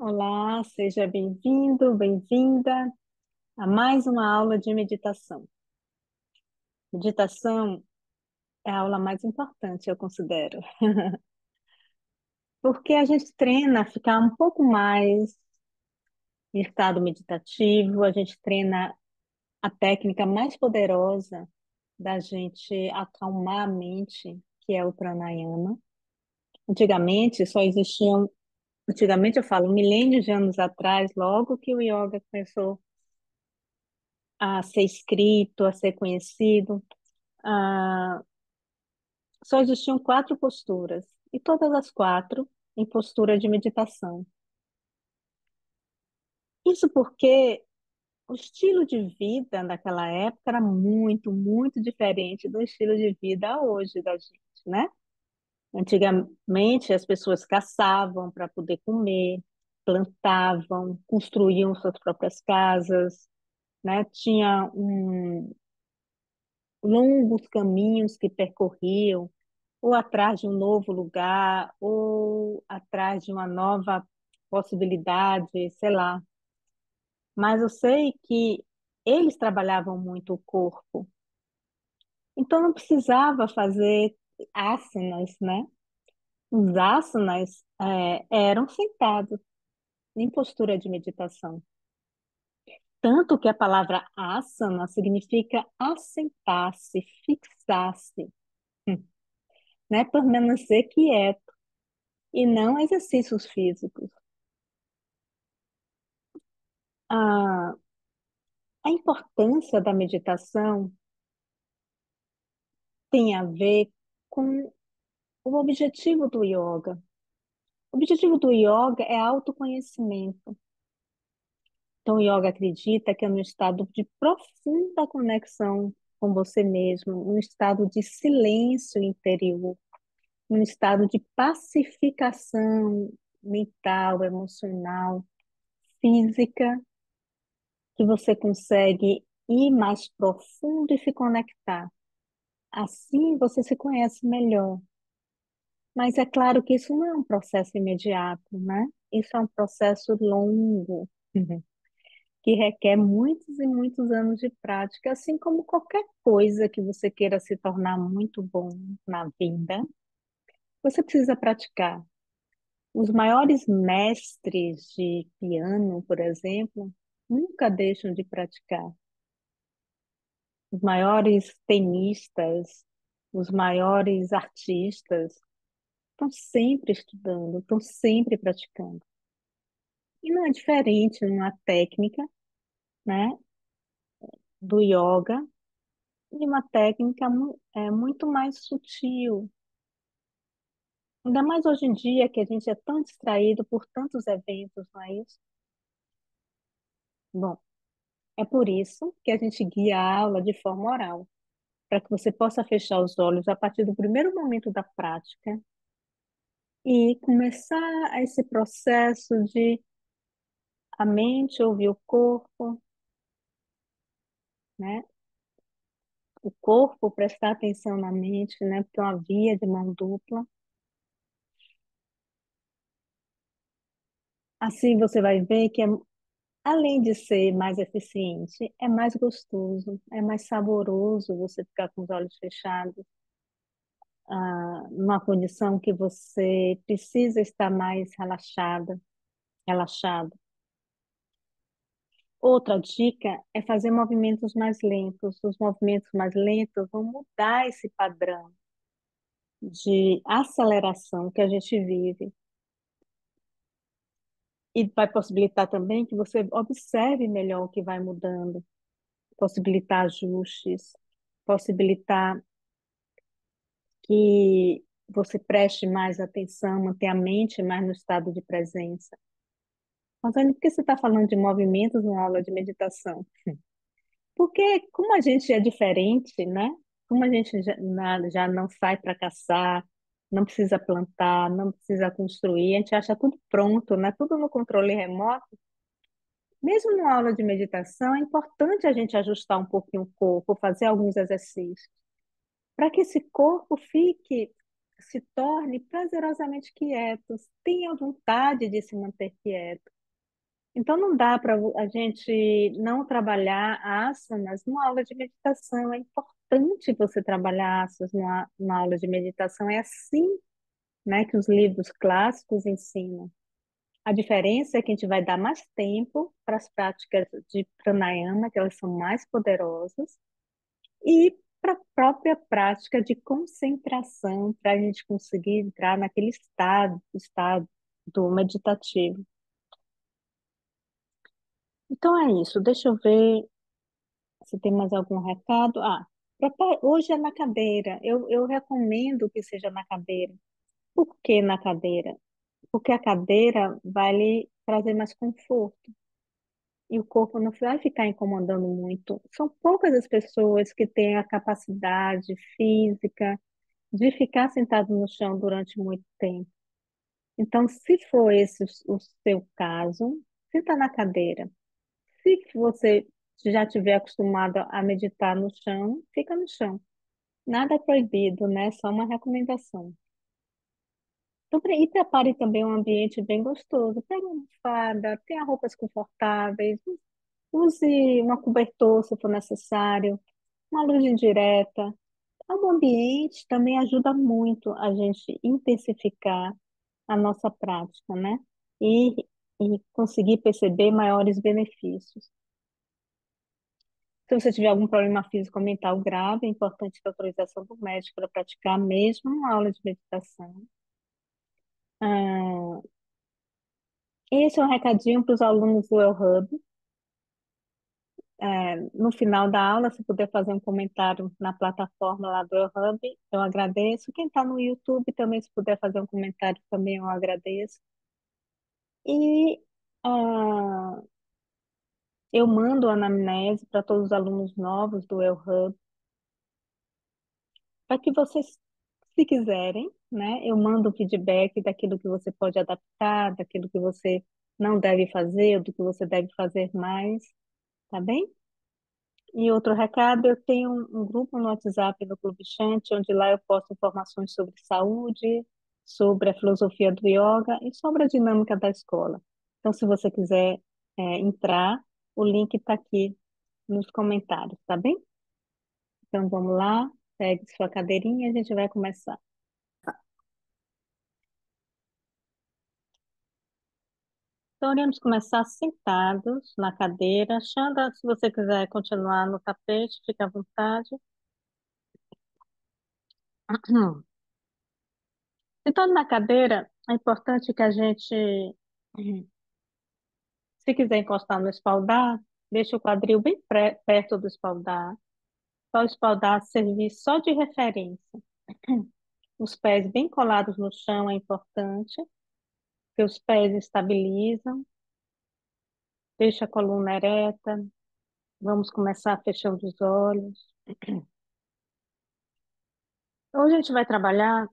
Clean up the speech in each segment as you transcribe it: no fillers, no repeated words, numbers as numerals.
Olá, seja bem-vindo, bem-vinda a mais uma aula de meditação. Meditação é a aula mais importante, eu considero, porque a gente treina a ficar um pouco mais em estado meditativo, a gente treina a técnica mais poderosa da gente acalmar a mente, que é o pranayama. Antigamente só existiam, antigamente eu falo, milênios de anos atrás, logo que o yoga começou a ser escrito, a ser conhecido, ah, só existiam quatro posturas, e todas as quatro em postura de meditação. Isso porque o estilo de vida naquela época era muito, muito diferente do estilo de vida hoje da gente, né? Antigamente as pessoas caçavam para poder comer, plantavam, construíam suas próprias casas, né? Tinha longos caminhos que percorriam ou atrás de um novo lugar, ou atrás de uma nova possibilidade, sei lá. Mas eu sei que eles trabalhavam muito o corpo, então não precisava fazer asanas, né? Os asanas eram sentados, em postura de meditação. Tanto que a palavra asana significa assentar-se, fixar-se, né? Permanecer quieto, e não exercícios físicos. A, a importância da meditação tem a ver com o objetivo do yoga. O objetivo do yoga é autoconhecimento. Então, o yoga acredita que é no estado de profunda conexão com você mesmo, num estado de silêncio interior, num estado de pacificação mental, emocional, física, que você consegue ir mais profundo e se conectar. Assim, você se conhece melhor. Mas é claro que isso não é um processo imediato, né? Isso é um processo longo, que requer muitos e muitos anos de prática, assim como qualquer coisa que você queira se tornar muito bom na vida, você precisa praticar. Os maiores mestres de piano, por exemplo, nunca deixam de praticar. Os maiores tenistas, os maiores artistas, estão sempre estudando, estão sempre praticando. E não é diferente numa técnica, né, do yoga, de uma técnica muito mais sutil. Ainda mais hoje em dia que a gente é tão distraído por tantos eventos, não é isso? Bom, é por isso que a gente guia a aula de forma oral, para que você possa fechar os olhos a partir do primeiro momento da prática e começar esse processo de a mente ouvir o corpo, né? O corpo, prestar atenção na mente, né? Porque é uma via de mão dupla. Assim você vai ver que, além de ser mais eficiente, é mais gostoso, é mais saboroso você ficar com os olhos fechados, numa condição que você precisa estar mais relaxada, relaxado. Outra dica é fazer movimentos mais lentos. Os movimentos mais lentos vão mudar esse padrão de aceleração que a gente vive. E vai possibilitar também que você observe melhor o que vai mudando, possibilitar ajustes, possibilitar que você preste mais atenção, mantenha a mente mais no estado de presença. Antônio, por que você está falando de movimentos numa aula de meditação? Porque como a gente é diferente, né? Como a gente já não sai para caçar, não precisa plantar, não precisa construir, a gente acha tudo pronto, né? Tudo no controle remoto. Mesmo numa aula de meditação, é importante a gente ajustar um pouquinho o corpo, fazer alguns exercícios, para que esse corpo fique se torne prazerosamente quieto, tenha vontade de se manter quieto. Então, não dá para a gente não trabalhar asanas numa aula de meditação. É importante você trabalhar asanas numa aula de meditação. É assim, né, que os livros clássicos ensinam. A diferença é que a gente vai dar mais tempo para as práticas de pranayama, que elas são mais poderosas, e para a própria prática de concentração, para a gente conseguir entrar naquele estado do meditativo. Então é isso. Deixa eu ver se tem mais algum recado. Hoje é na cadeira. Eu recomendo que seja na cadeira. Por que na cadeira? Porque a cadeira vai lhe trazer mais conforto. E o corpo não vai ficar incomodando muito. São poucas as pessoas que têm a capacidade física de ficar sentado no chão durante muito tempo. Então, se for esse o seu caso, senta na cadeira. Se você já estiver acostumado a meditar no chão, fica no chão. Nada é proibido, né? Só uma recomendação. Então, e prepare também um ambiente bem gostoso. Pegue uma almofada, tenha roupas confortáveis, use uma cobertor se for necessário, uma luz indireta. O ambiente também ajuda muito a gente intensificar a nossa prática, né? E, e conseguir perceber maiores benefícios. Se você tiver algum problema físico ou mental grave, é importante ter autorização do médico para praticar mesmo uma aula de meditação. Ah, esse é um recadinho para os alunos do El Hub. No final da aula, se puder fazer um comentário na plataforma lá do El Hub, eu agradeço. Quem está no YouTube também, se puder fazer um comentário também, eu agradeço. E ah, eu mando a anamnese para todos os alunos novos do El Hub, para que vocês, se quiserem, né, eu mando o feedback daquilo que você pode adaptar, daquilo que você não deve fazer, do que você deve fazer mais, tá bem? E outro recado, eu tenho um grupo no WhatsApp do Clube Chante, onde lá eu posto informações sobre saúde, sobre a filosofia do yoga e sobre a dinâmica da escola. Então, se você quiser, entrar, o link está aqui nos comentários, tá bem? Então, vamos lá, pegue sua cadeirinha e a gente vai começar. Então, iremos começar sentados na cadeira. Xanda, se você quiser continuar no tapete, fique à vontade. Sentando na cadeira, é importante que a gente, se quiser encostar no espaldar, deixe o quadril bem perto do espaldar, para o espaldar servir só de referência. Os pés bem colados no chão é importante, que os pés estabilizam, deixa a coluna ereta. Vamos começar fechando os olhos. Hoje a gente vai trabalhar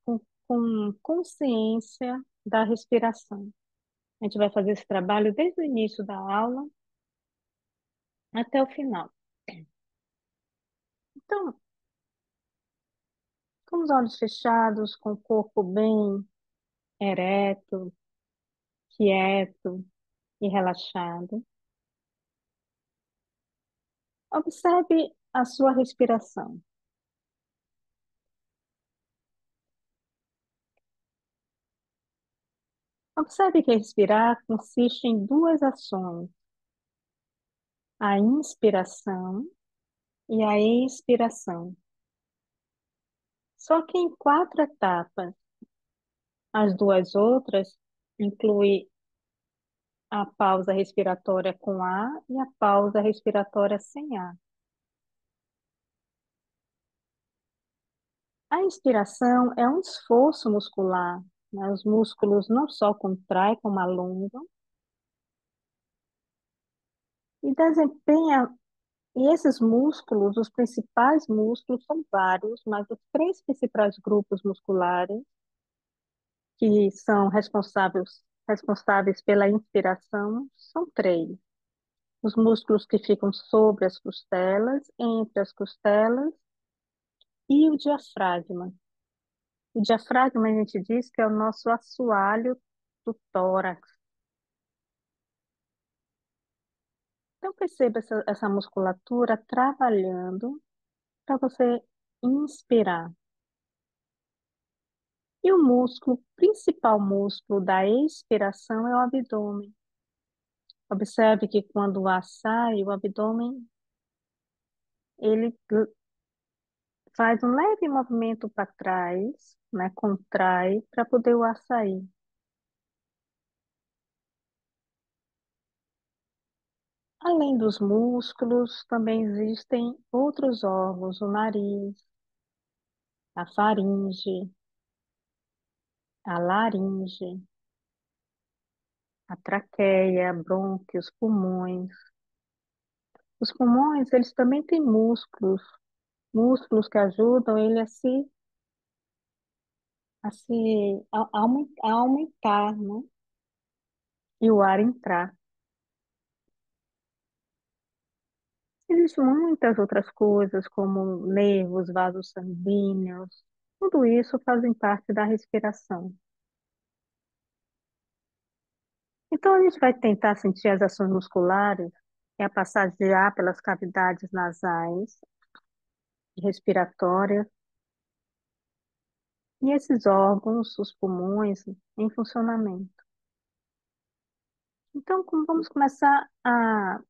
com consciência da respiração. A gente vai fazer esse trabalho desde o início da aula até o final. Então, com os olhos fechados, com o corpo bem ereto, quieto e relaxado, observe a sua respiração. Observe que respirar consiste em duas ações: a inspiração e a expiração. Só que em quatro etapas. As duas outras incluem a pausa respiratória com ar e a pausa respiratória sem ar. A inspiração é um esforço muscular, né? Os músculos não só contraem, como alongam, e desempenha. E esses músculos, os principais músculos, são vários, mas os três principais grupos musculares que são responsáveis pela inspiração são três. Os músculos que ficam sobre as costelas, entre as costelas e o diafragma. O diafragma, a gente diz que é o nosso assoalho do tórax. Então, perceba essa musculatura trabalhando para você inspirar. E o músculo, principal músculo da expiração é o abdômen. Observe que quando o ar sai, o abdômen ele faz um leve movimento para trás, né? Contrai para poder o ar sair. Além dos músculos, também existem outros órgãos, o nariz, a faringe, a laringe, a traqueia, brônquios, pulmões. Os pulmões, eles também têm músculos, músculos que ajudam ele a aumentar, né? E o ar entrar. Existem muitas outras coisas, como nervos, vasos sanguíneos, tudo isso fazem parte da respiração. Então, a gente vai tentar sentir as ações musculares, é a passagem de ar pelas cavidades nasais, respiratórias, e esses órgãos, os pulmões, em funcionamento. Então, vamos começar a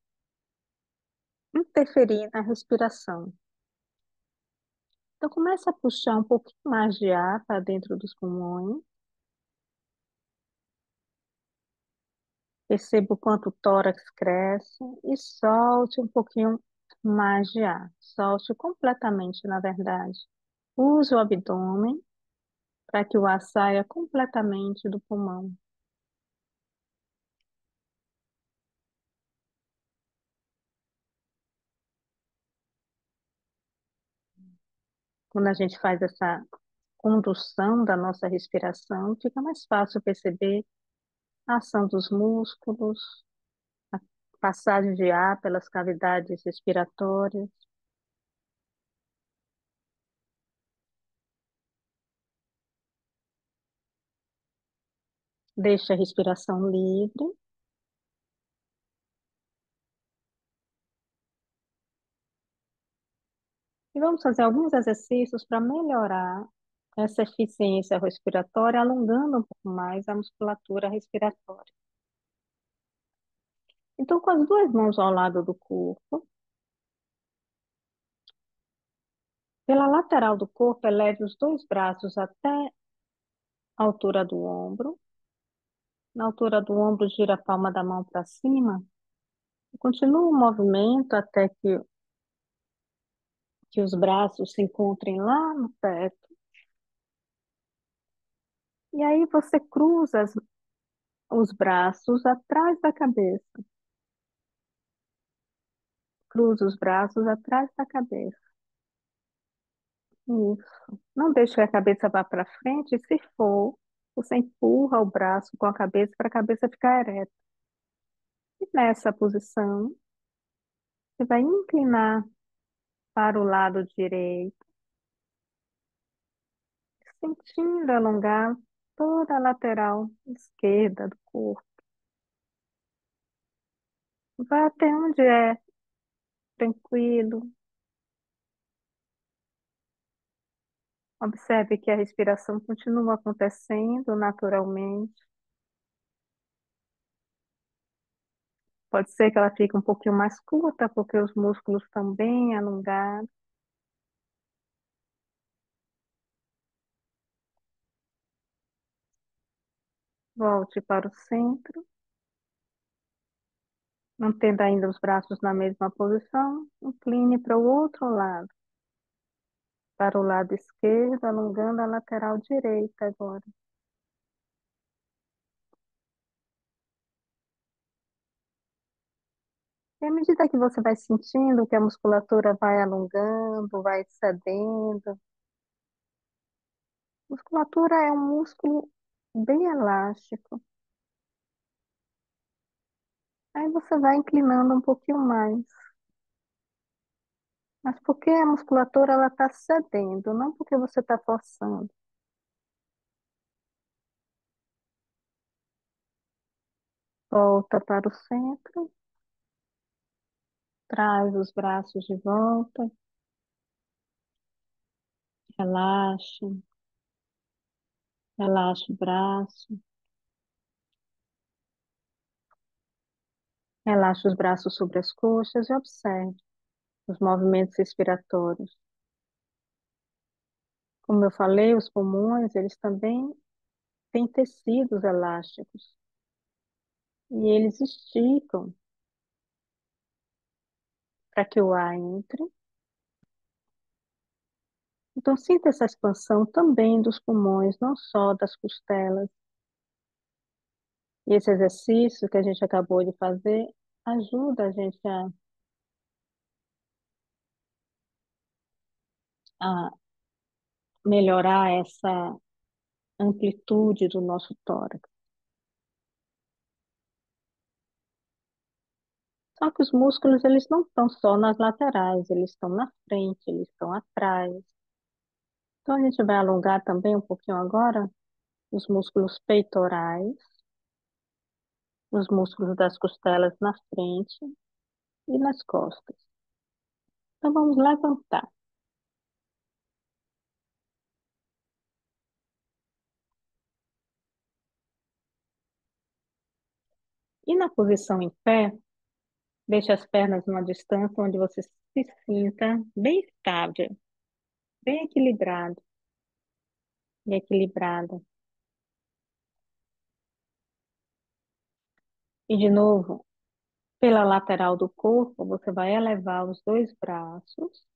interferir na respiração. Então, começa a puxar um pouquinho mais de ar para dentro dos pulmões. Perceba o quanto o tórax cresce e solte um pouquinho mais de ar. Solte completamente, na verdade. Use o abdômen para que o ar saia completamente do pulmão. Quando a gente faz essa condução da nossa respiração, fica mais fácil perceber a ação dos músculos, a passagem de ar pelas cavidades respiratórias. Deixe a respiração livre e vamos fazer alguns exercícios para melhorar essa eficiência respiratória, alongando um pouco mais a musculatura respiratória. Então, com as duas mãos ao lado do corpo, pela lateral do corpo, eleve os dois braços até a altura do ombro. Na altura do ombro, gira a palma da mão para cima. Continua o movimento até que os braços se encontrem lá no teto. E aí você cruza os braços atrás da cabeça. Cruza os braços atrás da cabeça. Isso. Não deixe que a cabeça vá para frente. Se for, você empurra o braço com a cabeça para a cabeça ficar ereta. E nessa posição, você vai inclinar para o lado direito, sentindo alongar toda a lateral esquerda do corpo. Vai até onde é tranquilo. Observe que a respiração continua acontecendo naturalmente. Pode ser que ela fique um pouquinho mais curta, porque os músculos estão bem alongados. Volte para o centro, mantendo ainda os braços na mesma posição. Incline para o outro lado, para o lado esquerdo, alongando a lateral direita agora. E à medida que você vai sentindo que a musculatura vai alongando, vai cedendo, musculatura é um músculo bem elástico. Aí você vai inclinando um pouquinho mais. Mas porque a musculatura ela está cedendo, não porque você está forçando. Volta para o centro, traz os braços de volta, relaxa, relaxa o braço, relaxa os braços sobre as coxas e observe os movimentos respiratórios. Como eu falei, os pulmões, eles também têm tecidos elásticos e eles esticam para que o ar entre. Então, sinta essa expansão também dos pulmões, não só das costelas. E esse exercício que a gente acabou de fazer ajuda a gente a melhorar essa amplitude do nosso tórax. Só que os músculos, eles não estão só nas laterais, eles estão na frente, eles estão atrás. Então, a gente vai alongar também um pouquinho agora os músculos peitorais, os músculos das costelas na frente e nas costas. Então, vamos levantar. E na posição em pé, deixe as pernas numa distância onde você se sinta bem estável, bem equilibrado e equilibrada. E de novo, pela lateral do corpo, você vai elevar os dois braços,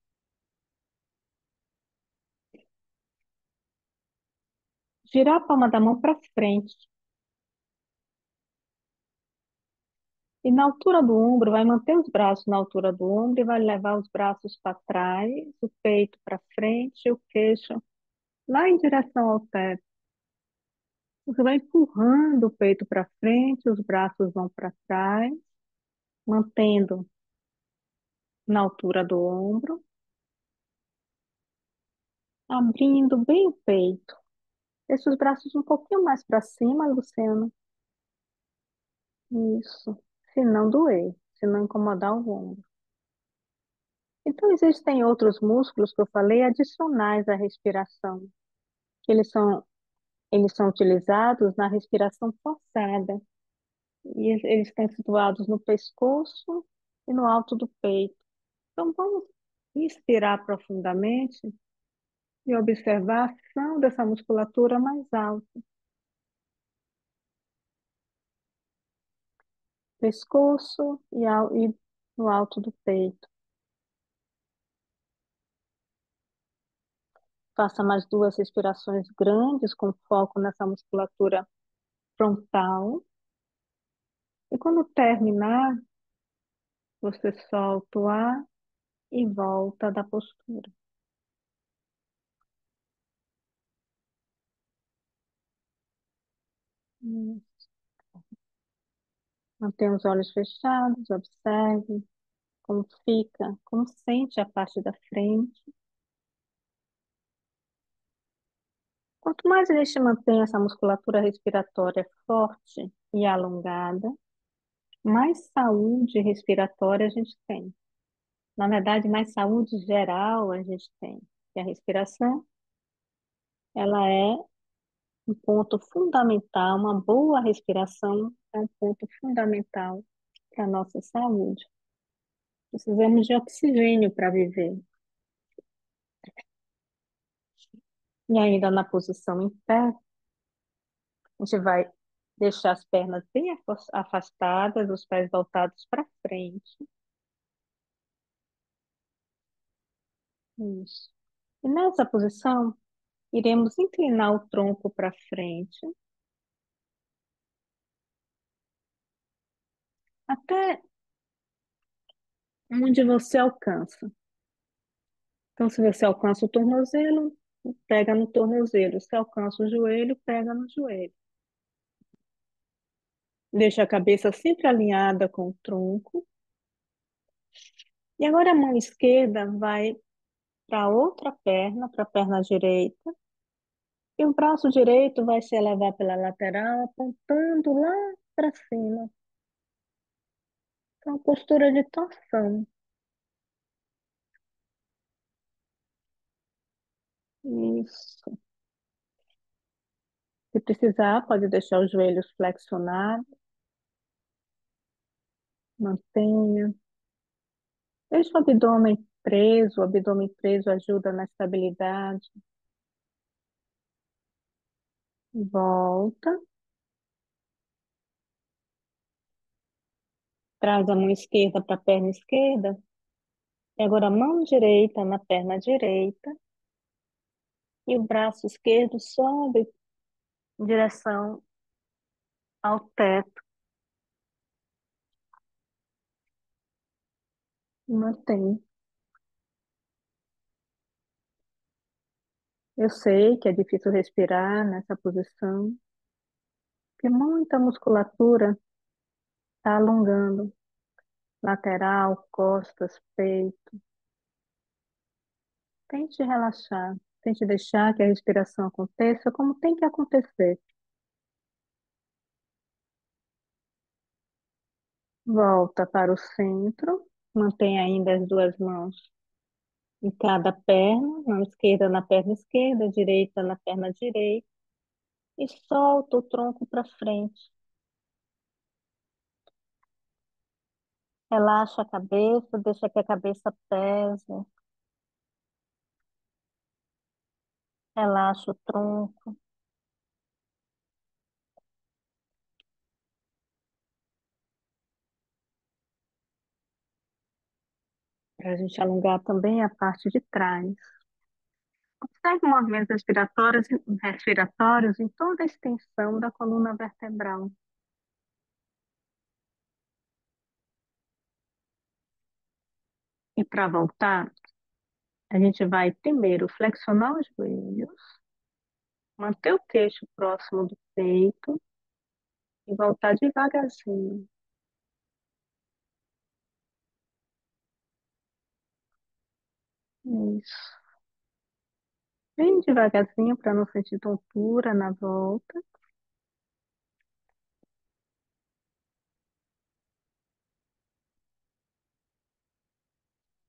girar a palma da mão para frente. E na altura do ombro, vai manter os braços na altura do ombro e vai levar os braços para trás, o peito para frente, o queixo lá em direção ao teto. Você vai empurrando o peito para frente, os braços vão para trás, mantendo na altura do ombro, abrindo bem o peito. Deixa os braços um pouquinho mais para cima, Luciano. Isso. Se não doer, se não incomodar o ombro. Então, existem outros músculos que eu falei adicionais à respiração, que eles são utilizados na respiração forçada. E eles estão situados no pescoço e no alto do peito. Então, vamos inspirar profundamente e observar a ação dessa musculatura mais alta. Pescoço e no alto do peito. Faça mais duas respirações grandes com foco nessa musculatura frontal. E quando terminar, você solta o ar e volta da postura. Hum. Mantenha os olhos fechados, observe como fica, como sente a parte da frente. Quanto mais a gente mantém essa musculatura respiratória forte e alongada, mais saúde respiratória a gente tem. Na verdade, mais saúde geral a gente tem. E a respiração, ela é um ponto fundamental, uma boa respiração é um ponto fundamental para a nossa saúde. Precisamos de oxigênio para viver. E ainda na posição em pé, a gente vai deixar as pernas bem afastadas, os pés voltados para frente. Isso. E nessa posição, iremos inclinar o tronco para frente, até onde você alcança. Então, se você alcança o tornozelo, pega no tornozelo. Se alcança o joelho, pega no joelho. Deixa a cabeça sempre alinhada com o tronco. E agora a mão esquerda vai para a outra perna, para a perna direita. E o braço direito vai se elevar pela lateral, apontando lá para cima. Uma postura de torção. Isso. Se precisar, pode deixar os joelhos flexionados, mantenha. Deixa o abdômen preso ajuda na estabilidade. Volta, traz a mão esquerda para a perna esquerda. E agora a mão direita na perna direita. E o braço esquerdo sobe em direção ao teto. Mantém. Eu sei que é difícil respirar nessa posição, porque muita musculatura está alongando. Lateral, costas, peito. Tente relaxar. Tente deixar que a respiração aconteça como tem que acontecer. Volta para o centro. Mantém ainda as duas mãos em cada perna, mão esquerda na perna esquerda, direita na perna direita, e solta o tronco para frente. Relaxa a cabeça, deixa que a cabeça pese, relaxa o tronco, para a gente alongar também a parte de trás. Observe movimentos respiratórios em toda a extensão da coluna vertebral. E para voltar, a gente vai primeiro flexionar os joelhos, manter o queixo próximo do peito e voltar devagarzinho. Isso. Bem devagarzinho para não sentir tontura na volta.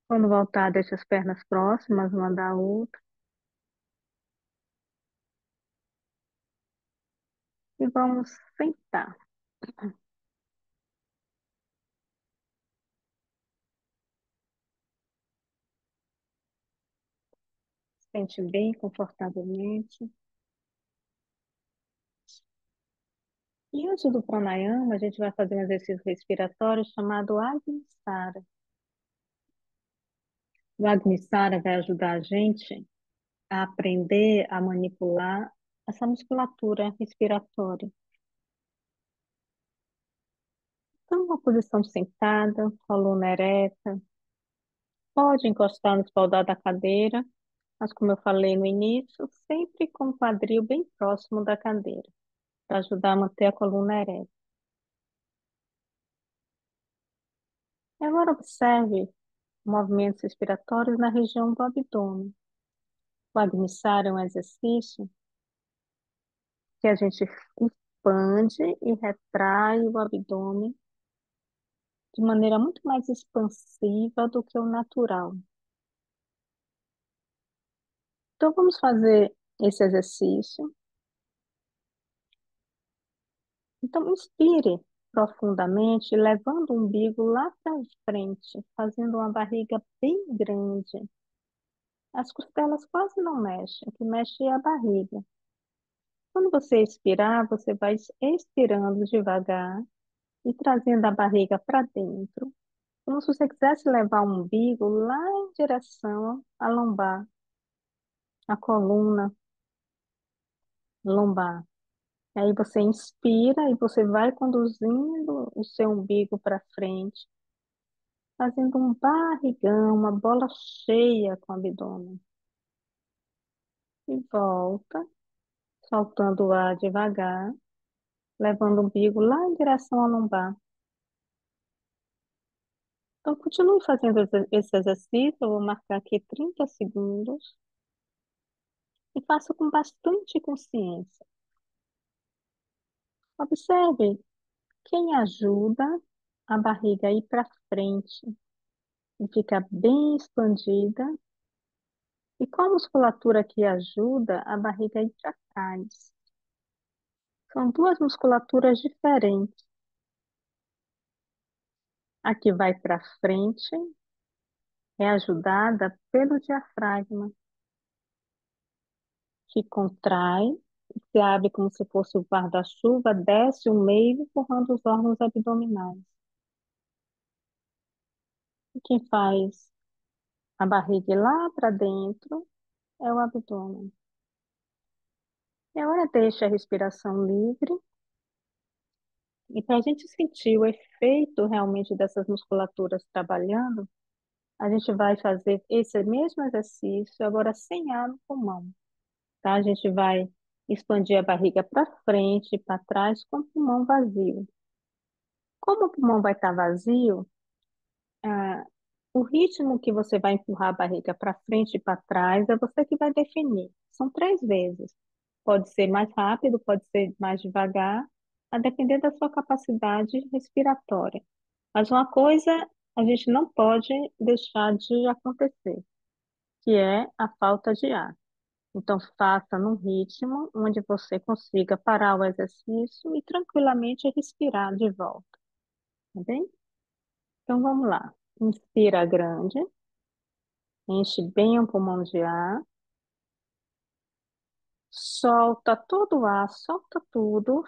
Quando voltar, deixa as pernas próximas uma da outra. E vamos sentar. Sente bem confortavelmente. E antes do pranayama, a gente vai fazer um exercício respiratório chamado Agnisara. O Agnisara vai ajudar a gente a aprender a manipular essa musculatura respiratória. Então, uma posição sentada, coluna ereta, pode encostar no espaldar da cadeira, mas como eu falei no início, sempre com o quadril bem próximo da cadeira, para ajudar a manter a coluna ereta. E agora observe movimentos respiratórios na região do abdômen. O Agnisara é um exercício que a gente expande e retrai o abdômen de maneira muito mais expansiva do que o natural. Então, vamos fazer esse exercício. Então, inspire profundamente, levando o umbigo lá para frente, fazendo uma barriga bem grande. As costelas quase não mexem, o que mexe é a barriga. Quando você expirar, você vai expirando devagar e trazendo a barriga para dentro, como se você quisesse levar o umbigo lá em direção à lombar, à coluna lombar. Aí você inspira e você vai conduzindo o seu umbigo para frente, fazendo um barrigão, uma bola cheia com o abdômen. E volta, soltando o ar devagar, levando o umbigo lá em direção à lombar. Então, continue fazendo esse exercício. Eu vou marcar aqui 30 segundos e faça com bastante consciência. Observe quem ajuda a barriga ir para frente e ficar bem expandida. E qual a musculatura que ajuda a barriga a ir para trás? São duas musculaturas diferentes. A que vai para frente é ajudada pelo diafragma, que contrai, se abre como se fosse o guarda-chuva, desce o meio, empurrando os órgãos abdominais. E quem faz a barriga ir lá para dentro é o abdômen. E agora deixa a respiração livre. E para a gente sentir o efeito realmente dessas musculaturas trabalhando, a gente vai fazer esse mesmo exercício agora sem ar no pulmão, tá? A gente vai expandir a barriga para frente e para trás com o pulmão vazio. Como o pulmão vai estar vazio, ah, o ritmo que você vai empurrar a barriga para frente e para trás é você que vai definir. São 3 vezes. Pode ser mais rápido, pode ser mais devagar, a depender da sua capacidade respiratória. Mas uma coisa a gente não pode deixar de acontecer, que é a falta de ar. Então, faça num ritmo onde você consiga parar o exercício e tranquilamente respirar de volta, tá bem? Então, vamos lá. Inspira grande, enche bem o pulmão de ar, solta todo o ar, solta tudo,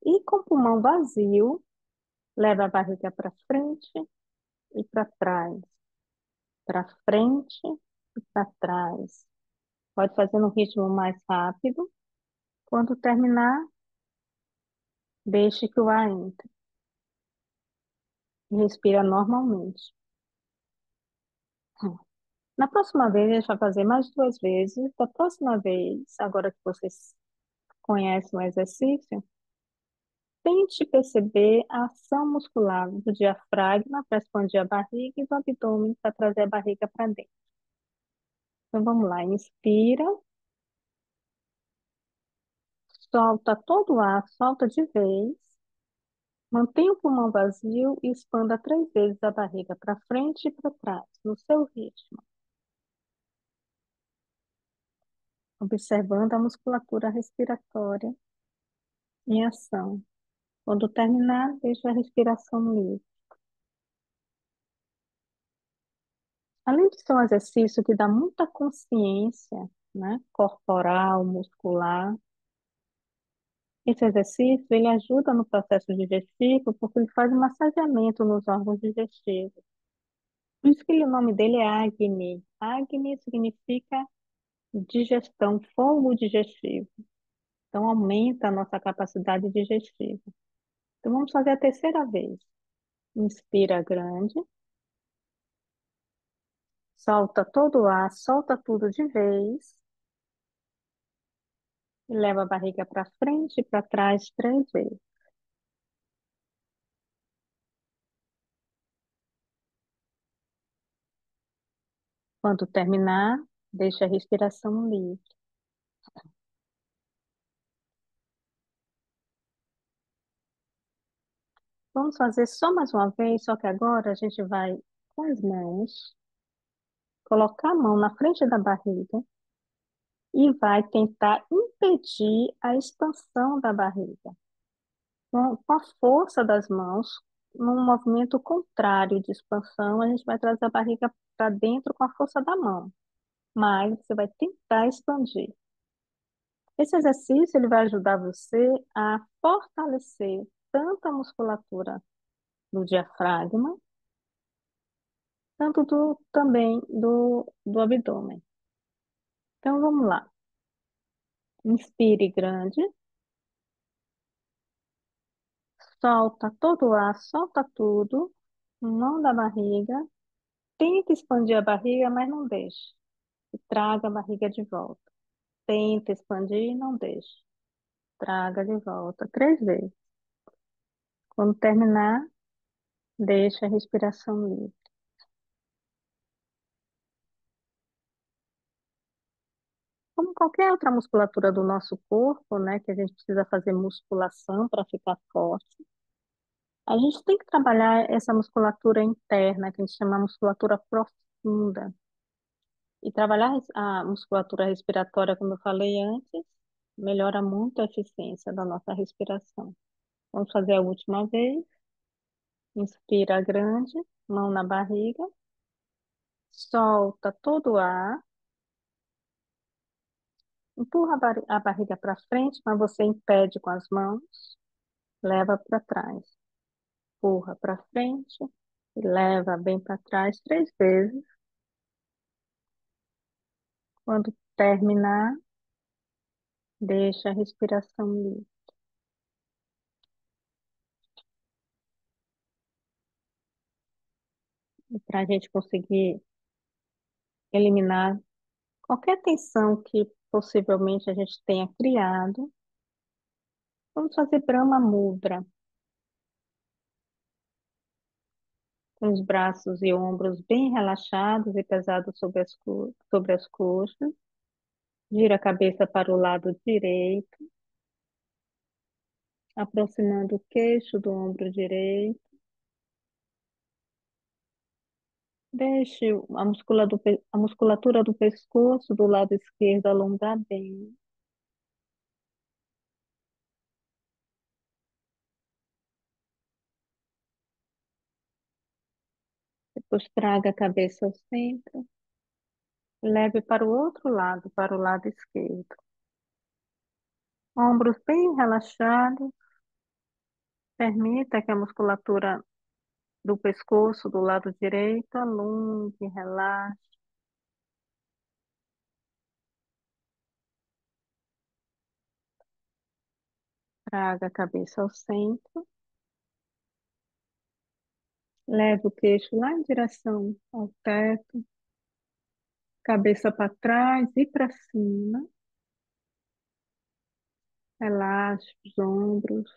e com o pulmão vazio, leva a barriga para frente e para trás, para frente e para trás. Pode fazer no ritmo mais rápido. Quando terminar, deixe que o ar entre e respira normalmente. Na próxima vez, a gente vai fazer mais 2 vezes. Da próxima vez, agora que vocês conhecem o exercício, tente perceber a ação muscular do diafragma para expandir a barriga e do abdômen para trazer a barriga para dentro. Então vamos lá, inspira, solta todo o ar, solta de vez, mantenha o pulmão vazio e expanda 3 vezes a barriga para frente e para trás, no seu ritmo, observando a musculatura respiratória em ação. Quando terminar, deixe a respiração livre. Além de ser um exercício que dá muita consciência, né, corporal, muscular, esse exercício ele ajuda no processo digestivo porque ele faz um massageamento nos órgãos digestivos. Por isso que o nome dele é Agni. Agni significa digestão, fogo digestivo. Então aumenta a nossa capacidade digestiva. Então vamos fazer a terceira vez. Inspira grande, solta todo o ar, solta tudo de vez. E leva a barriga para frente e para trás 3 vezes. Quando terminar, deixa a respiração livre. Vamos fazer só mais uma vez, só que agora a gente vai com as mãos, colocar a mão na frente da barriga e vai tentar impedir a expansão da barriga. Com a força das mãos, num movimento contrário de expansão, a gente vai trazer a barriga para dentro com a força da mão, mas você vai tentar expandir. Esse exercício ele vai ajudar você a fortalecer tanto a musculatura do diafragma, tanto também do abdômen. Então vamos lá. Inspire grande, solta todo o ar, solta tudo, mão da barriga. Tenta expandir a barriga, mas não deixe. E traga a barriga de volta. Tenta expandir e não deixe. Traga de volta 3 vezes. Quando terminar, deixa a respiração livre. Como qualquer outra musculatura do nosso corpo, né, que a gente precisa fazer musculação para ficar forte, A gente tem que trabalhar essa musculatura interna, que a gente chama musculatura profunda. E trabalhar a musculatura respiratória, como eu falei antes, melhora muito a eficiência da nossa respiração. Vamos fazer a última vez. Inspira grande, mão na barriga, solta todo o ar, empurra a barriga para frente, mas você impede com as mãos, leva para trás. Empurra para frente e leva bem para trás 3 vezes. Quando terminar, deixa a respiração livre. E para a gente conseguir eliminar qualquer tensão que possivelmente a gente tenha criado, vamos fazer Brahma Mudra, com os braços e ombros bem relaxados e pesados sobre as coxas. Gira a cabeça para o lado direito, aproximando o queixo do ombro direito. Deixe a musculatura do pescoço do lado esquerdo alongar bem. Depois traga a cabeça ao centro. Leve para o outro lado, para o lado esquerdo. Ombros bem relaxados. Permita que a musculatura do pescoço do lado direito alongue, relaxe. Traga a cabeça ao centro. Leve o queixo lá em direção ao teto. Cabeça para trás e para cima. Relaxe os ombros,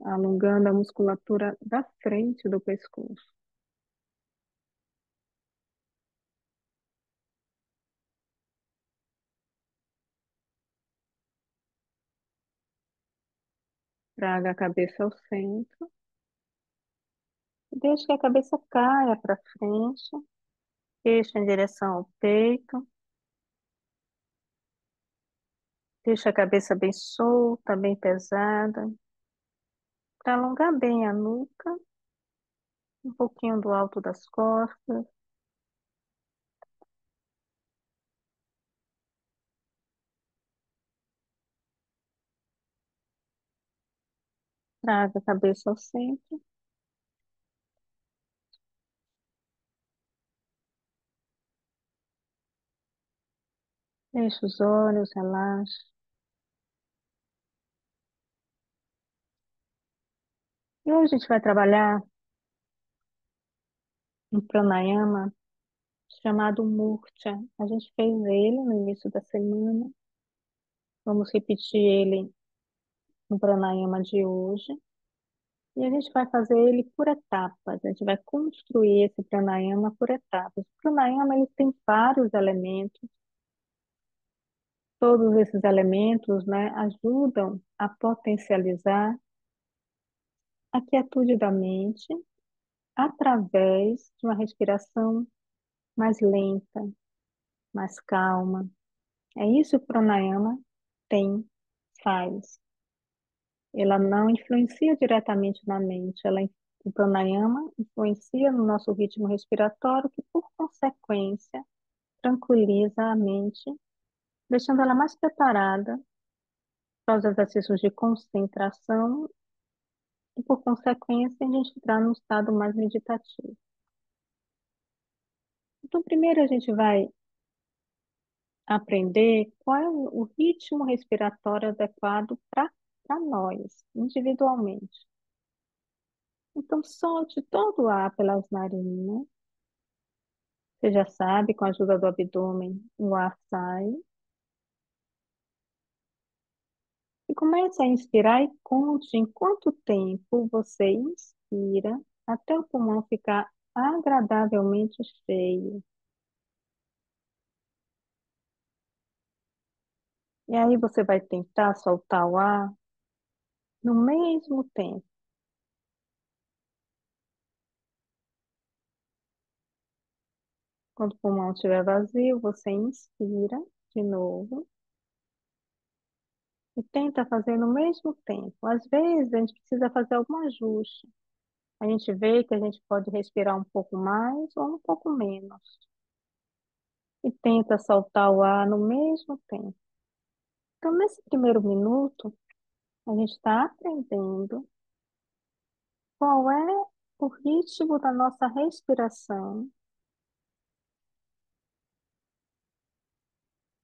alongando a musculatura da frente do pescoço. Traga a cabeça ao centro. Deixe que a cabeça caia para frente. Queixo em direção ao peito. Deixa a cabeça bem solta, bem pesada. Para alongar bem a nuca, um pouquinho do alto das costas. Traga a cabeça ao centro. Feche os olhos, relaxe. E hoje a gente vai trabalhar um pranayama chamado Murcha. A gente fez ele no início da semana. Vamos repetir ele no pranayama de hoje. E a gente vai fazer ele por etapas. A gente vai construir esse pranayama por etapas. O pranayama ele tem vários elementos. Todos esses elementos, né, ajudam a potencializar a quietude da mente através de uma respiração mais lenta, mais calma. É isso que o pranayama tem, faz. Ela não influencia diretamente na mente, o pranayama influencia no nosso ritmo respiratório, que por consequência tranquiliza a mente, deixando ela mais preparada para os exercícios de concentração e por consequência a gente entrar num estado mais meditativo. Então, primeiro a gente vai aprender qual é o ritmo respiratório adequado para nós, individualmente. Então, solte todo o ar pelas narinas. Você já sabe, com a ajuda do abdômen, o ar sai. E comece a inspirar e conte em quanto tempo você inspira até o pulmão ficar agradavelmente cheio. E aí você vai tentar soltar o ar no mesmo tempo. Quando o pulmão estiver vazio, você inspira de novo e tenta fazer no mesmo tempo. Às vezes, a gente precisa fazer algum ajuste. A gente vê que a gente pode respirar um pouco mais ou um pouco menos. E tenta soltar o ar no mesmo tempo. Então, nesse primeiro minuto, a gente está aprendendo qual é o ritmo da nossa respiração,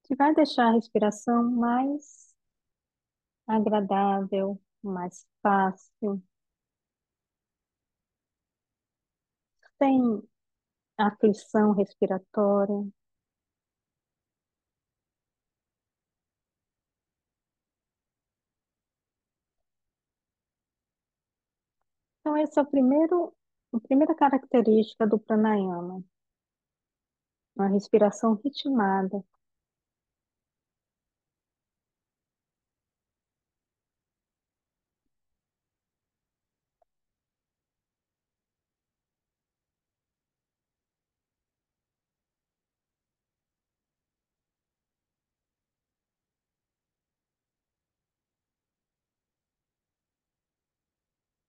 que vai deixar a respiração mais agradável, mais fácil, sem aflição respiratória. Então, essa é a primeira característica do pranayama, uma respiração ritmada.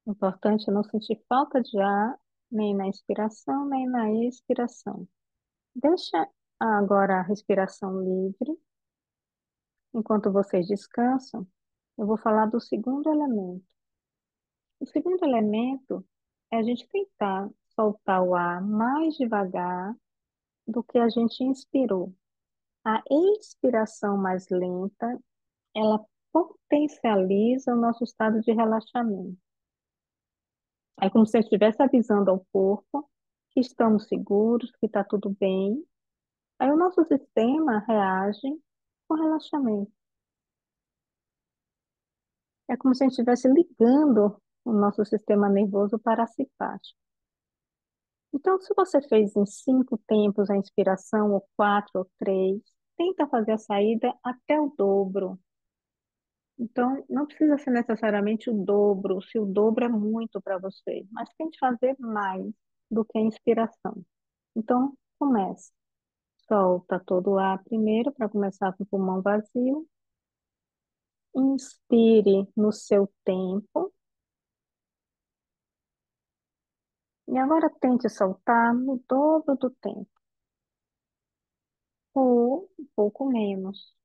Importante é não sentir falta de ar, nem na inspiração, nem na expiração. Deixa agora a respiração livre. Enquanto vocês descansam, eu vou falar do segundo elemento. O segundo elemento é a gente tentar soltar o ar mais devagar do que a gente inspirou. A expiração mais lenta, ela potencializa o nosso estado de relaxamento. É como se eu estivesse avisando ao corpo que estamos seguros, que está tudo bem. Aí o nosso sistema reage com relaxamento. É como se a gente estivesse ligando o nosso sistema nervoso parasimpático. Então, se você fez em 5 tempos a inspiração, ou 4 ou 3, tenta fazer a saída até o dobro. Então, não precisa ser necessariamente o dobro, se o dobro é muito para você, mas tente fazer mais do que a inspiração. Então, comece. Solta todo o ar primeiro, para começar com o pulmão vazio. Inspire no seu tempo. E agora tente soltar no dobro do tempo, ou um pouco menos.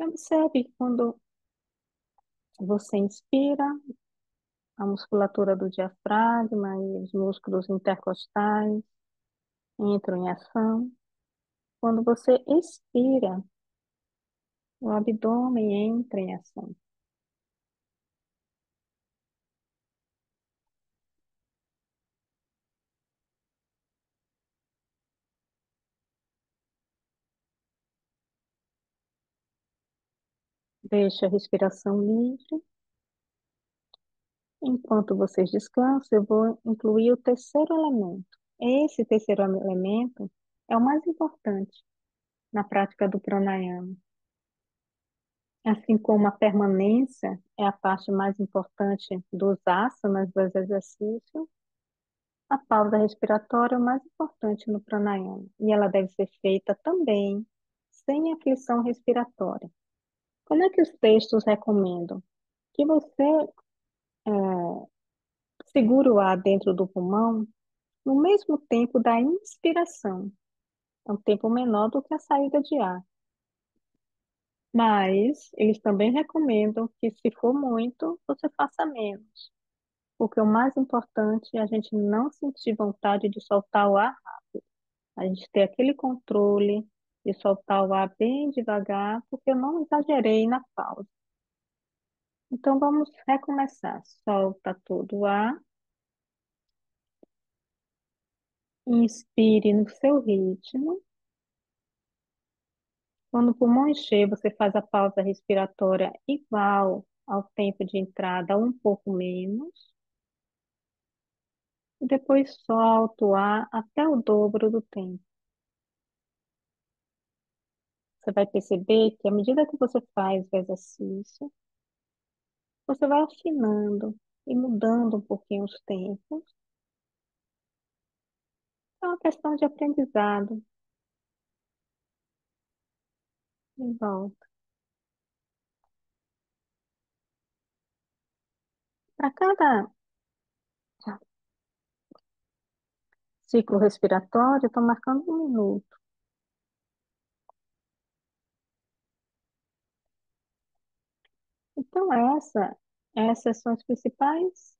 Observe que quando você inspira, a musculatura do diafragma e os músculos intercostais entram em ação. Quando você expira, o abdômen entra em ação. Deixe a respiração livre. Enquanto vocês descansam, eu vou incluir o terceiro elemento. Esse terceiro elemento é o mais importante na prática do pranayama. Assim como a permanência é a parte mais importante dos asanas, dos exercícios, a pausa respiratória é o mais importante no pranayama. E ela deve ser feita também sem aflição respiratória. Como é que os textos recomendam? Que você segure o ar dentro do pulmão no mesmo tempo da inspiração. É um tempo menor do que a saída de ar. Mas eles também recomendam que, se for muito, você faça menos. Porque o mais importante é a gente não sentir vontade de soltar o ar, a gente ter aquele controle de soltar o ar bem devagar, porque eu não exagerei na pausa. Então vamos recomeçar. Solta todo o ar, inspire no seu ritmo. Quando o pulmão encher, você faz a pausa respiratória igual ao tempo de entrada, um pouco menos. e depois solta o ar até o dobro do tempo. Você vai perceber que à medida que você faz o exercício, você vai afinando e mudando um pouquinho os tempos. É uma questão de aprendizado. E volta. Para cada ciclo respiratório, estou marcando 1 minuto. Então, essas são as principais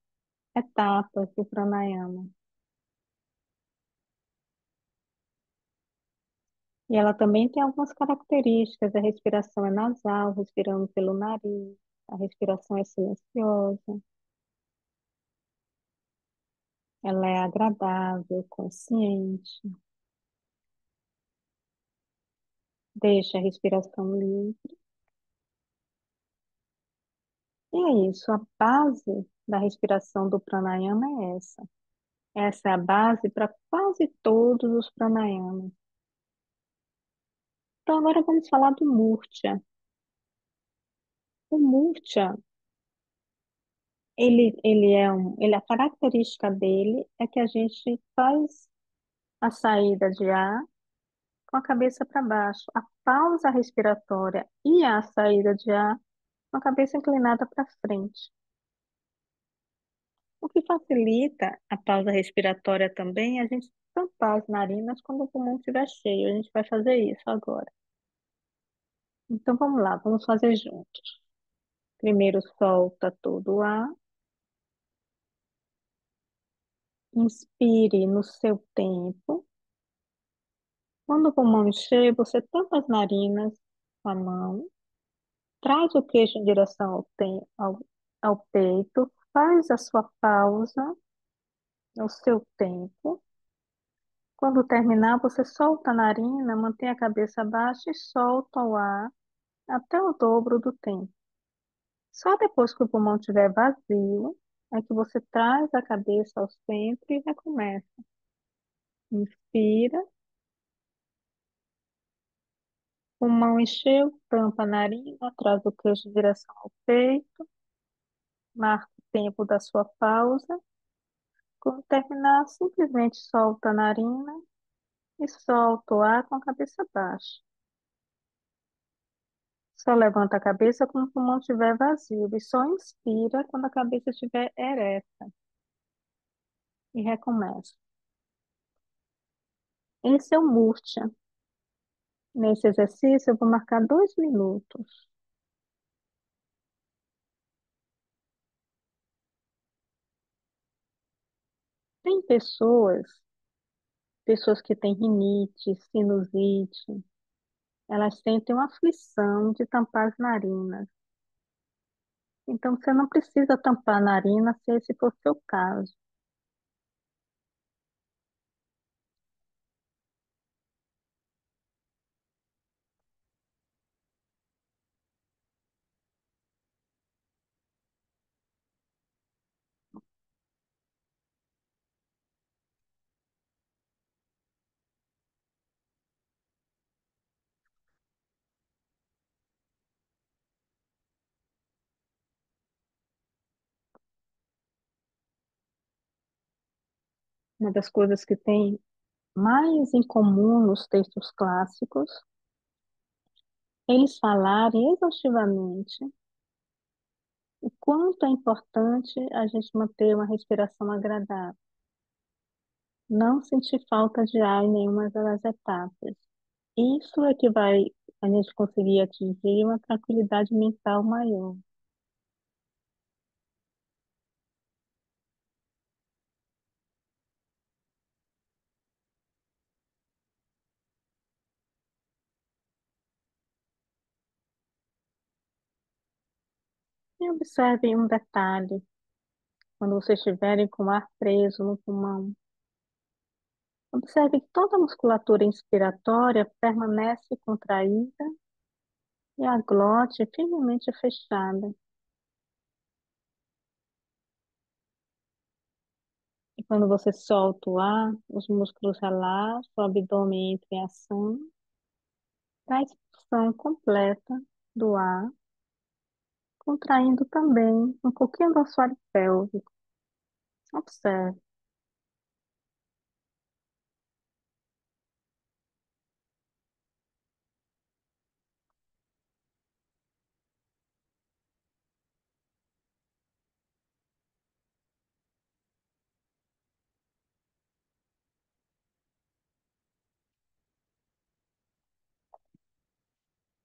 etapas do pranayama. E ela também tem algumas características. A respiração é nasal, respirando pelo nariz. A respiração é silenciosa. Ela é agradável, consciente. Deixa a respiração livre. E é isso. A base da respiração do pranayama é essa. Essa é a base para quase todos os pranayamas. Então, agora vamos falar do murcha. O murcha, a característica dele é que a gente faz a saída de ar com a cabeça para baixo, a pausa respiratória e a saída de ar com a cabeça inclinada para frente. O que facilita a pausa respiratória também é a gente tampar as narinas quando o pulmão estiver cheio. A gente vai fazer isso agora. Então vamos lá, vamos fazer juntos. Primeiro solta todo o ar, inspire no seu tempo. Quando o pulmão encher, você tampa as narinas com a mão, traz o queixo em direção ao peito, faz a sua pausa no seu tempo. Quando terminar, você solta a narina, mantém a cabeça baixa e solta o ar até o dobro do tempo. Só depois que o pulmão estiver vazio, é que você traz a cabeça ao centro e recomeça. Inspira, pulmão encheu, tampa a narina, traz o queixo em direção ao peito, marca o tempo da sua pausa. Quando terminar, simplesmente solta a narina e solta o ar com a cabeça baixa. Só levanta a cabeça quando o pulmão estiver vazio e só inspira quando a cabeça estiver ereta e recomeça. Esse é o Murcha. Nesse exercício, eu vou marcar 2 minutos. Tem pessoas que têm rinite, sinusite, elas sentem uma aflição de tampar as narinas. Então, você não precisa tampar a narina se esse for o seu caso. Uma das coisas que tem mais em comum nos textos clássicos é eles falarem exaustivamente o quanto é importante a gente manter uma respiração agradável, não sentir falta de ar em nenhuma das etapas. Isso é que vai a gente conseguir atingir uma tranquilidade mental maior. E observem um detalhe, quando vocês estiverem com o ar preso no pulmão. Observe que toda a musculatura inspiratória permanece contraída e a glote firmemente fechada. E Quando você solta o ar, os músculos relaxam, o abdômen entra em ação, para a expulsão completa do ar, contraindo também um pouquinho do assoalho pélvico. Observe.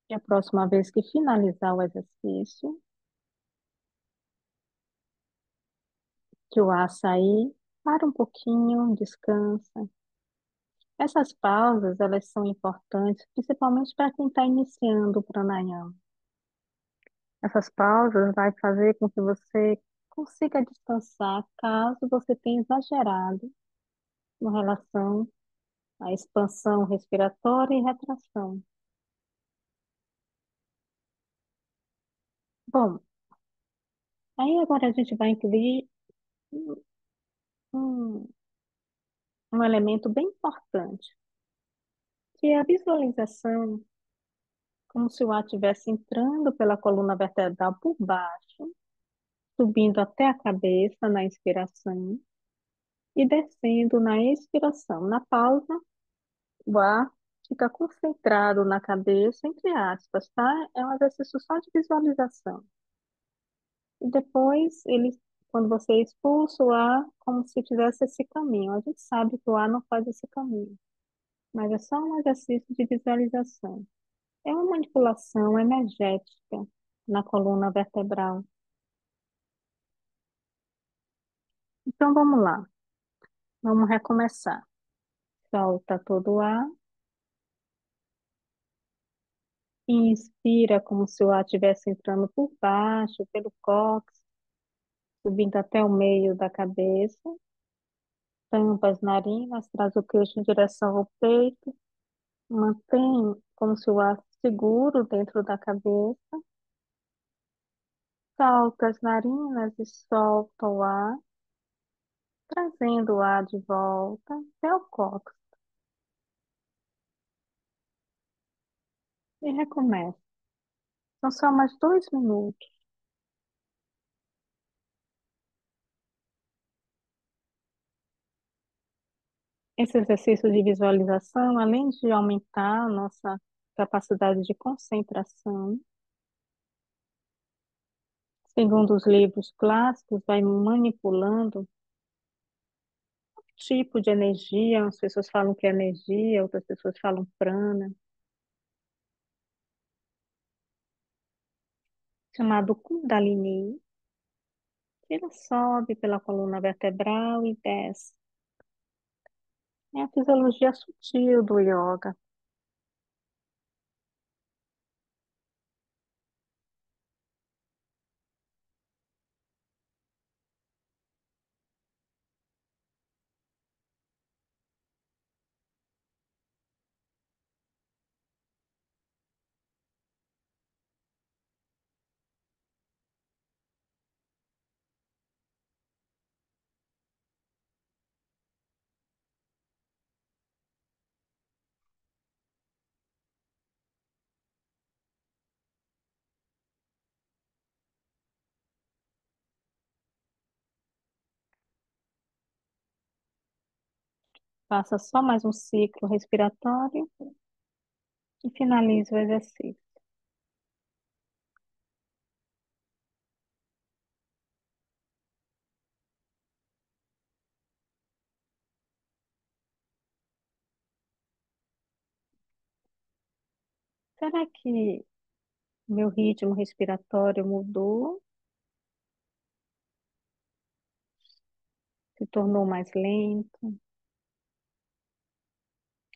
E a próxima vez que finalizar o exercício, que o ar sair, para um pouquinho, descansa. Essas pausas, elas são importantes, principalmente para quem está iniciando o pranayama. Essas pausas vai fazer com que você consiga descansar caso você tenha exagerado em relação à expansão respiratória e retração. Bom, aí agora a gente vai incluir um, um um elemento bem importante, que é a visualização, como se o ar estivesse entrando pela coluna vertebral por baixo, subindo até a cabeça na inspiração e descendo na expiração. Na pausa, o ar fica concentrado na cabeça, entre aspas, tá? É um exercício só de visualização. E depois, quando você expulsa o ar, como se fizesse esse caminho. A gente sabe que o ar não faz esse caminho, mas é só um exercício de visualização. É uma manipulação energética na coluna vertebral. Então vamos lá, vamos recomeçar. Solta todo o ar, inspira como se o ar estivesse entrando por baixo, pelo cóccix, subindo até o meio da cabeça. Tampa as narinas, traz o queixo em direção ao peito, mantém como se o ar seguro dentro da cabeça. Solta as narinas e solta o ar, trazendo o ar de volta até o cóccix. E recomeça. São só mais 2 minutos. Esse exercício de visualização, além de aumentar a nossa capacidade de concentração, segundo os livros clássicos, vai manipulando tipo de energia. As pessoas falam que é energia, outras pessoas falam prana, chamado Kundalini, que ela sobe pela coluna vertebral e desce. É a fisiologia sutil do yoga. Faça só mais um ciclo respiratório e finalize o exercício. Será que meu ritmo respiratório mudou, se tornou mais lento?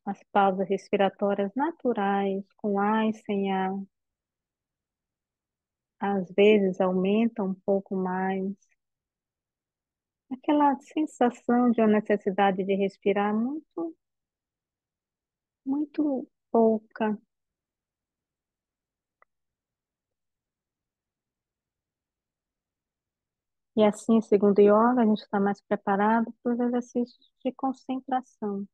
As pausas respiratórias naturais, com ar e sem ar, às vezes aumentam um pouco mais. Aquela sensação de uma necessidade de respirar muito, muito pouca. E assim, segundo o yoga, a gente está mais preparado para os exercícios de concentração.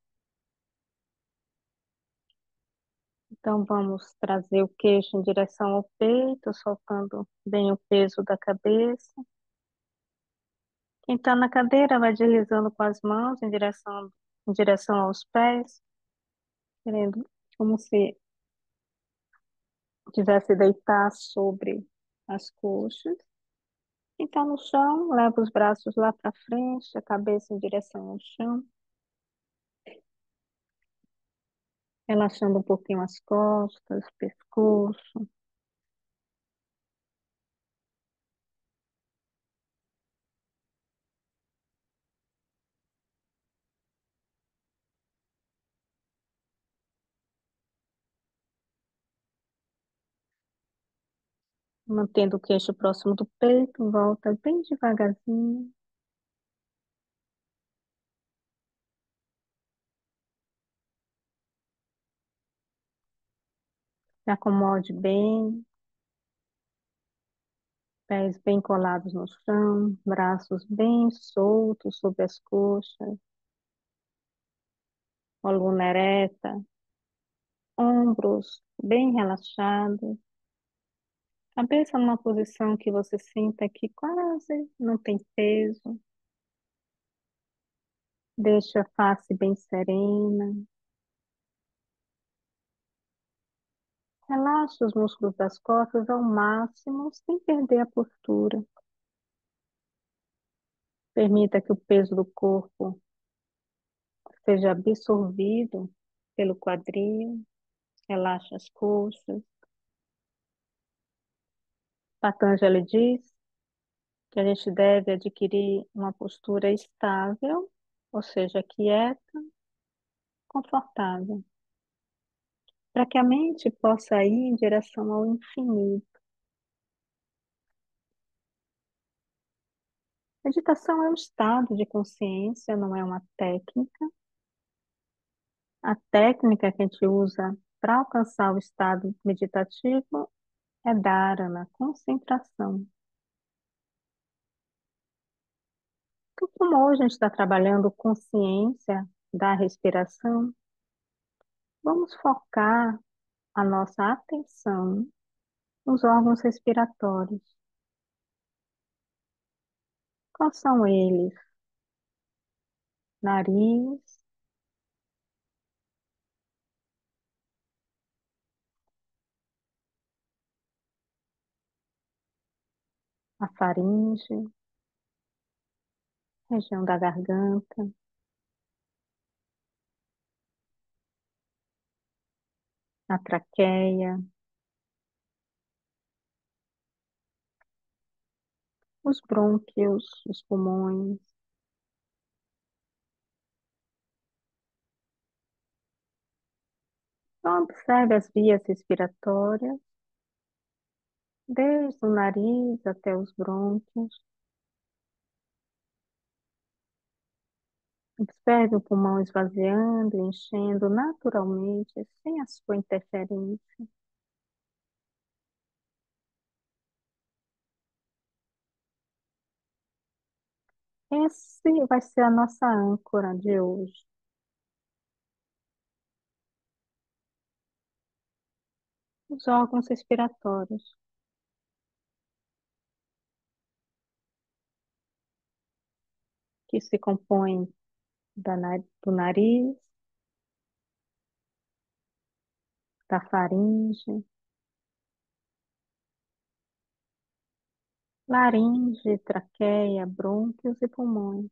Então, vamos trazer o queixo em direção ao peito, soltando bem o peso da cabeça. Quem está na cadeira vai deslizando com as mãos em direção aos pés, querendo como se quisesse deitar sobre as coxas. Quem está no chão, leva os braços lá para frente, a cabeça em direção ao chão, relaxando um pouquinho as costas, pescoço. Mantendo o queixo próximo do peito, volta bem devagarzinho. Se acomode bem, pés bem colados no chão, braços bem soltos sobre as coxas, coluna ereta, ombros bem relaxados, cabeça numa posição que você sinta que quase não tem peso. Deixa a face bem serena. Relaxa os músculos das costas ao máximo, sem perder a postura. Permita que o peso do corpo seja absorvido pelo quadril. Relaxa as coxas. Patanjali diz que a gente deve adquirir uma postura estável, ou seja, quieta, confortável, para que a mente possa ir em direção ao infinito. Meditação é um estado de consciência, não é uma técnica. A técnica que a gente usa para alcançar o estado meditativo é dharana, concentração. Então, como hoje a gente está trabalhando consciência da respiração, vamos focar a nossa atenção nos órgãos respiratórios. Quais são eles? Nariz, a faringe, região da garganta, a traqueia, os brônquios, os pulmões. Então, observe as vias respiratórias, desde o nariz até os brônquios. Observe o pulmão esvaziando, enchendo naturalmente, sem a sua interferência. Esse vai ser a nossa âncora de hoje. Os órgãos respiratórios, que se compõem do nariz, da faringe, laringe, traqueia, brônquios e pulmões.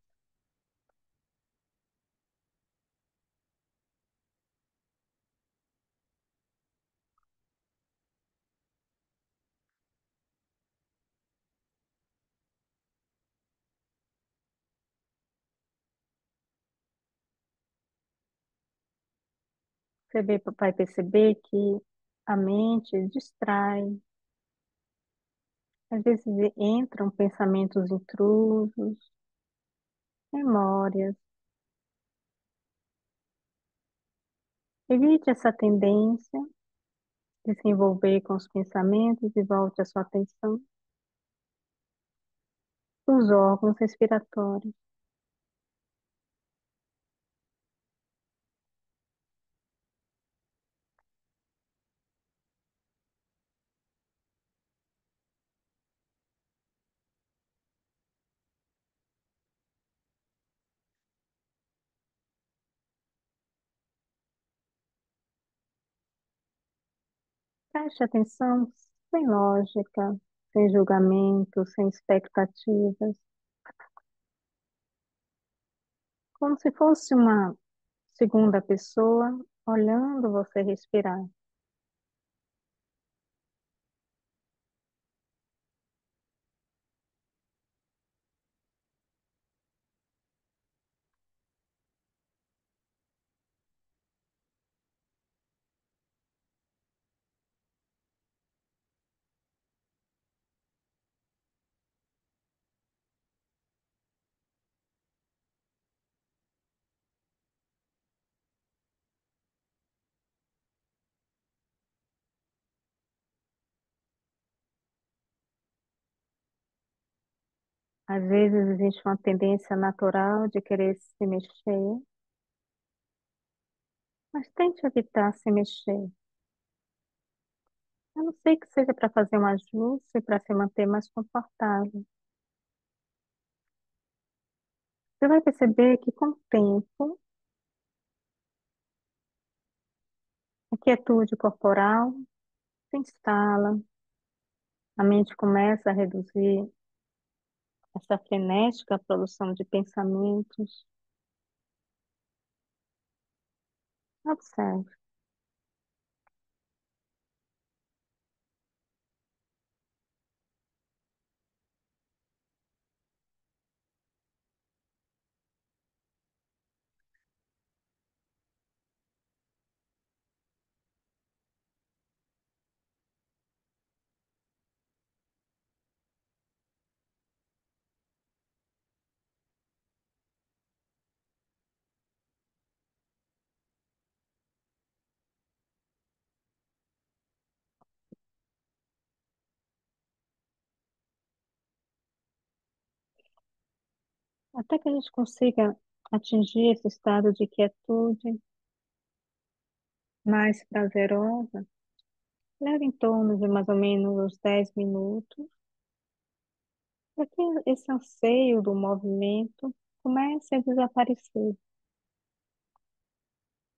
Vai perceber que a mente distrai, às vezes entram pensamentos intrusos, memórias. Evite essa tendência de se envolver com os pensamentos e volte a sua atenção dos órgãos respiratórios. Preste atenção sem lógica, sem julgamento, sem expectativas, como se fosse uma segunda pessoa olhando você respirar. Às vezes existe uma tendência natural de querer se mexer, mas tente evitar se mexer. A não ser que seja para fazer um ajuste, para se manter mais confortável. Você vai perceber que com o tempo, a quietude corporal se instala, a mente começa a reduzir essa frenética produção de pensamentos. Observe. Até que a gente consiga atingir esse estado de quietude mais prazerosa, leva em torno de mais ou menos uns 10 minutos, para que esse anseio do movimento comece a desaparecer,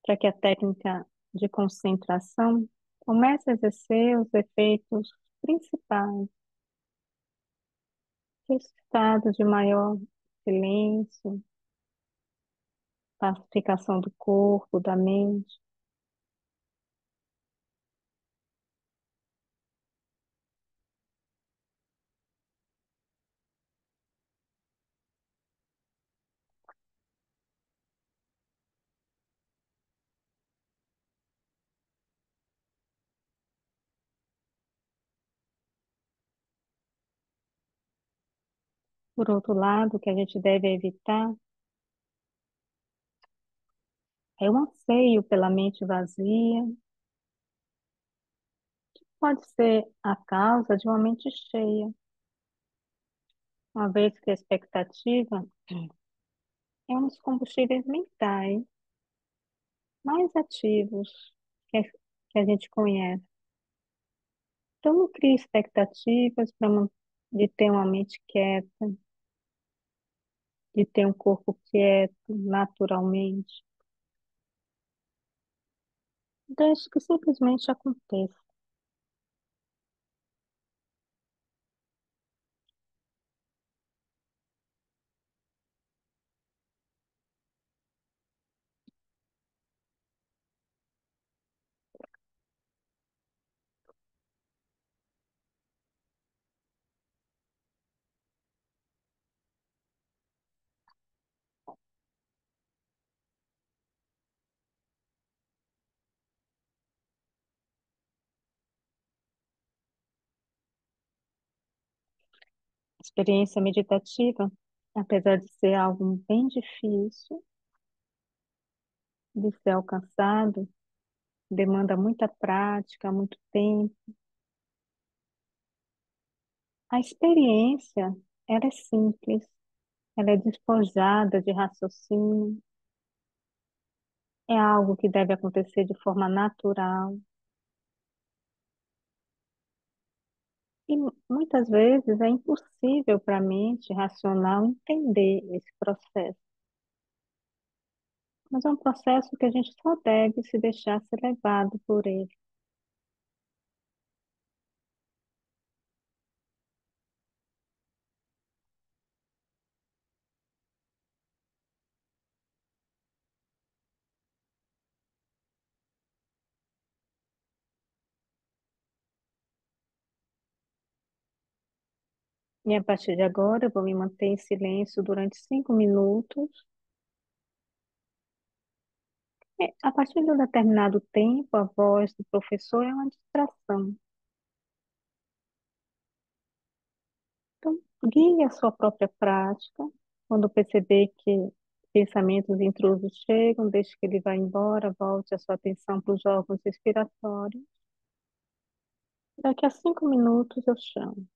para que a técnica de concentração comece a exercer os efeitos principais, esse estado de maior silêncio, pacificação do corpo, da mente. Por outro lado, o que a gente deve evitar é o anseio pela mente vazia, pode ser a causa de uma mente cheia, uma vez que a expectativa é um dos combustíveis mentais mais ativos que a gente conhece. Então, não crie expectativas de ter uma mente quieta, de ter um corpo quieto naturalmente. Deixe que simplesmente aconteça. A experiência meditativa, apesar de ser algo bem difícil de ser alcançado, demanda muita prática, muito tempo. A experiência Ela é simples, ela é despojada de raciocínio, é algo que deve acontecer de forma natural. E muitas vezes é impossível para a mente racional entender esse processo. Mas é um processo que a gente só deve se deixar ser levado por ele. E a partir de agora, eu vou me manter em silêncio durante 5 minutos. A partir de um determinado tempo, a voz do professor é uma distração. Então, guie a sua própria prática. Quando perceber que pensamentos intrusos chegam, deixe que ele vá embora, volte a sua atenção para os órgãos respiratórios. Daqui a 5 minutos eu chamo.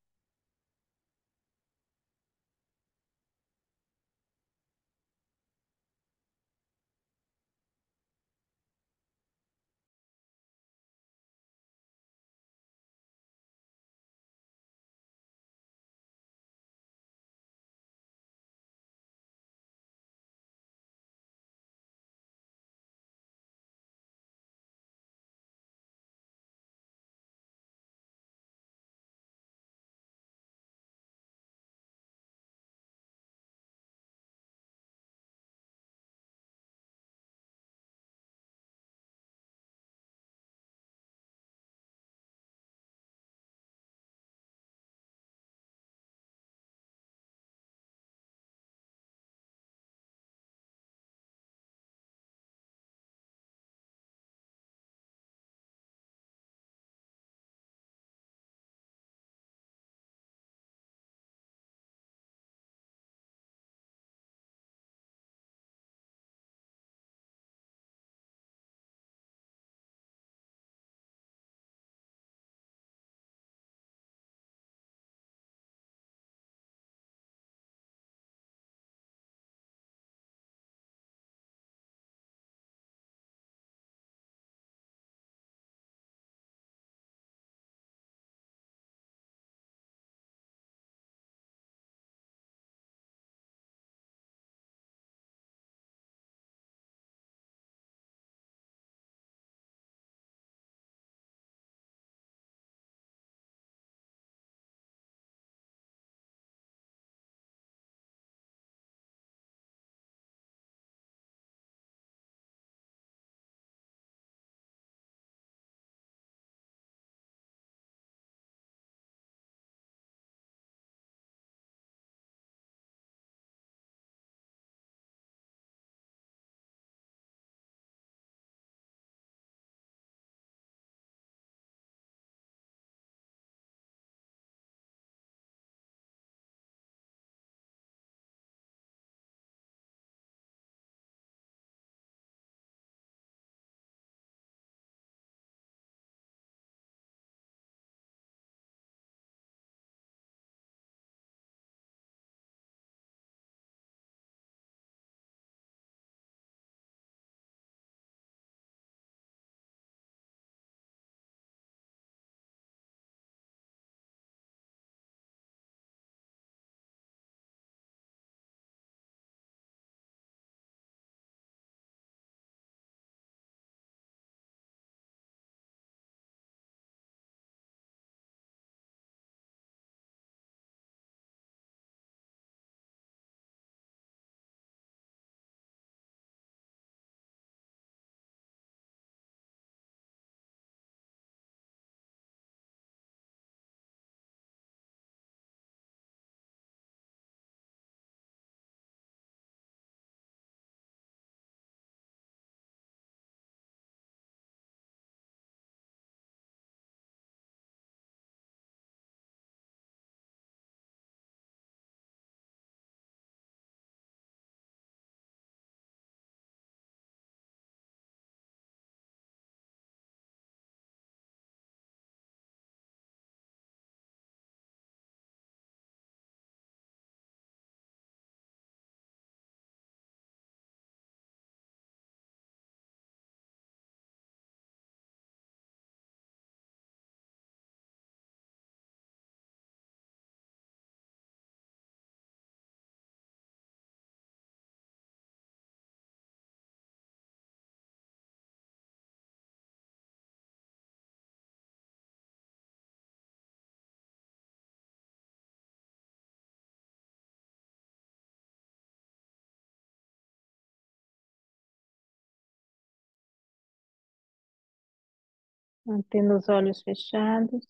Mantendo os olhos fechados.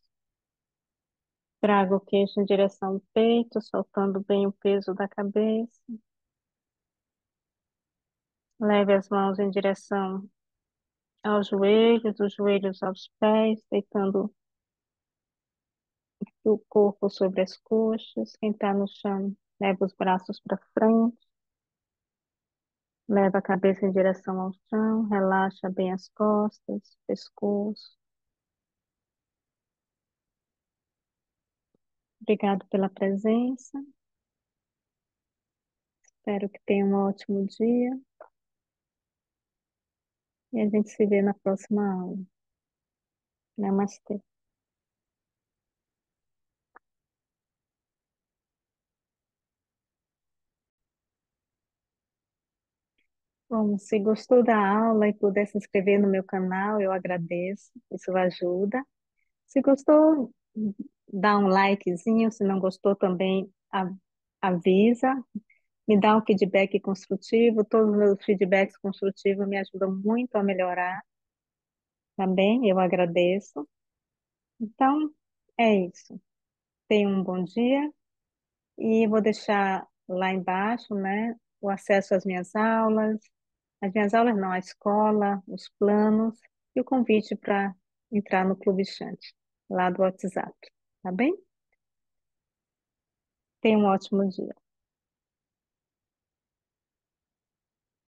Traga o queixo em direção ao peito, soltando bem o peso da cabeça. Leve as mãos em direção aos joelhos, dos joelhos aos pés, deitando o corpo sobre as coxas. Quem está no chão, leva os braços para frente. Leva a cabeça em direção ao chão, relaxa bem as costas, pescoço. Obrigado pela presença. Espero que tenha um ótimo dia e a gente se vê na próxima aula. Namastê. Bom, se gostou da aula e puder se inscrever no meu canal, eu agradeço. Isso ajuda. Se gostou, dá um likezinho. Se não gostou, também avisa. Me dá um feedback construtivo. Todos os meus feedbacks construtivos me ajudam muito a melhorar também. Eu agradeço. Então, é isso. Tenha um bom dia e vou deixar lá embaixo, né, o acesso às minhas aulas. As minhas aulas não, a escola, os planos e o convite para entrar no Clube Chante, lá do WhatsApp. Tá bem? Tenha um ótimo dia.